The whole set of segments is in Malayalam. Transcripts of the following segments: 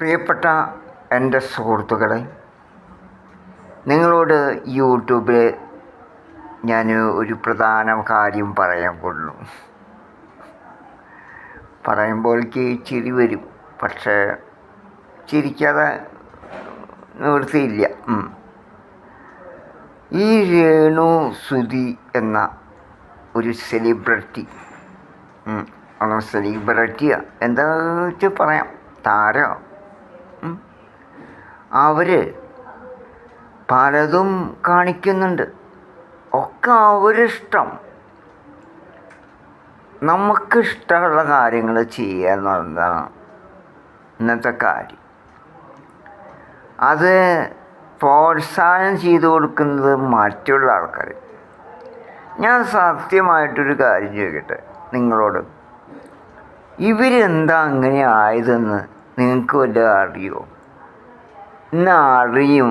പ്രിയപ്പെട്ട എൻ്റെ സുഹൃത്തുക്കളെ, നിങ്ങളോട് യൂട്യൂബിൽ ഞാൻ ഒരു പ്രധാന കാര്യം പറയാൻ കൊള്ളു. പറയുമ്പോഴേക്ക് ചിരി വരും, പക്ഷേ ചിരിക്കാതെ നിവൃത്തിയില്ല. ഈ രേണു സുധി എന്ന ഒരു സെലിബ്രിറ്റി, സെലിബ്രിറ്റിയാ എന്താ വെച്ച് പറയാം, താരം. അവർ പലതും കാണിക്കുന്നുണ്ട്, ഒക്കെ അവരിഷ്ടം. നമുക്കിഷ്ടമുള്ള കാര്യങ്ങൾ ചെയ്യുക എന്നുള്ളതാണ് ഇന്നത്തെ കാര്യം. അത് പ്രോത്സാഹനം ചെയ്തു കൊടുക്കുന്നത് മറ്റുള്ള ആൾക്കാർ. ഞാൻ സത്യമായിട്ടൊരു കാര്യം ചോദിക്കട്ടെ നിങ്ങളോട്, ഇവരെന്താ അങ്ങനെ ആയതെന്ന് നിങ്ങൾക്ക് വല്ലതും അറിയുമോ? ഇന്ന് അറിയും,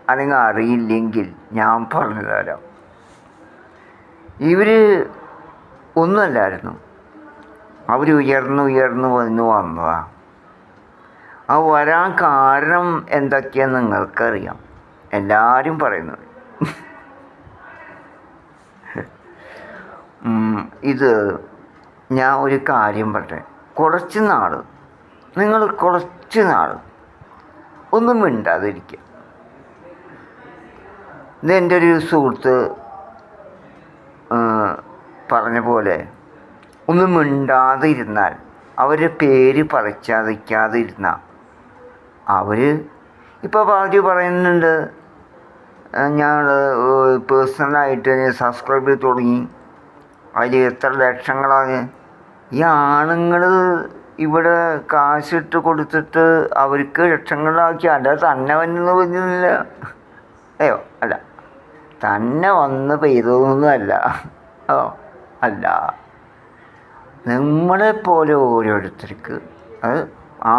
അല്ലെങ്കിൽ അറിയില്ലെങ്കിൽ ഞാൻ പറഞ്ഞു തരാം. ഇവർ ഒന്നുമല്ലായിരുന്നു, അവർ ഉയർന്നു വന്നതാണ്. ആ വരാൻ കാരണം എന്തൊക്കെയാണെന്ന് നിങ്ങൾക്കറിയാം, എല്ലാവരും പറയുന്നത്. ഇത് ഞാൻ ഒരു കാര്യം പറയട്ടെ. നിങ്ങൾ കുറച്ച് നാൾ ഒന്നും മിണ്ടാതിരിക്കുക. ഇതെൻ്റെ ഒരു സുഹൃത്ത് പറഞ്ഞ പോലെ, ഒന്നും മിണ്ടാതിരുന്നാൽ, അവരുടെ പേര് പറിക്കാതിരുന്നാൽ, അവർ ഇപ്പോൾ പറയുന്നുണ്ട്, ഞങ്ങൾ പേഴ്സണലായിട്ട് സബ്സ്ക്രൈബ് ചെയ്ത് തുടങ്ങി, അതിൽ എത്ര ലക്ഷങ്ങളാണ്. ഈ ആണുങ്ങൾ ഇവിടെ കാശിട്ട് കൊടുത്തിട്ട് അവർക്ക് ലക്ഷങ്ങളാക്കി, അല്ല തന്നെ വന്നു പറഞ്ഞില്ല, അല്ല തന്നെ വന്ന് പെയ്തൊന്നുമല്ല, അല്ല, നമ്മളെപ്പോലെ ഓരോരുത്തർക്ക്, അത്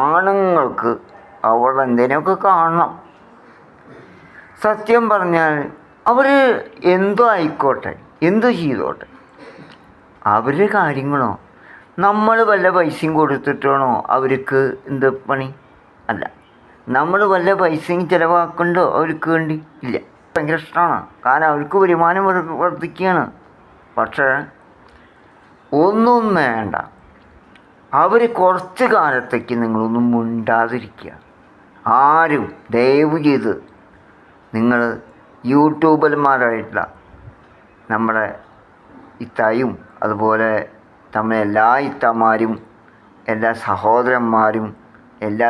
ആണുങ്ങൾക്ക് അവിടെ എന്തിനൊക്കെ കാണണം. സത്യം പറഞ്ഞാൽ അവർ എന്തോ ആയിക്കോട്ടെ, എന്തു ചെയ്തോട്ടെ, അവരുടെ കാര്യങ്ങളോ, നമ്മൾ വല്ല പൈസയും കൊടുത്തിട്ടാണോ അവർക്ക് എന്ത് പണി? അല്ല, നമ്മൾ വല്ല പൈസയും ചിലവാക്കണ്ടോ അവർക്ക് വേണ്ടി? ഇല്ല. ഭയങ്കര ഇഷ്ടമാണ്, കാരണം അവർക്ക് വരുമാനം വർദ്ധിക്കുകയാണ്. പക്ഷേ ഒന്നും വേണ്ട, അവർ കുറച്ച് കാലത്തേക്ക് നിങ്ങളൊന്നും മിണ്ടാതിരിക്കുക. ആരും ദയവ് ചെയ്ത്, നിങ്ങൾ യൂട്യൂബർമാരായിട്ടുള്ള നമ്മുടെ ഇത്തായും അതുപോലെ എല്ലാ ഇത്തമാരും എല്ലാ സഹോദരന്മാരും എല്ലാ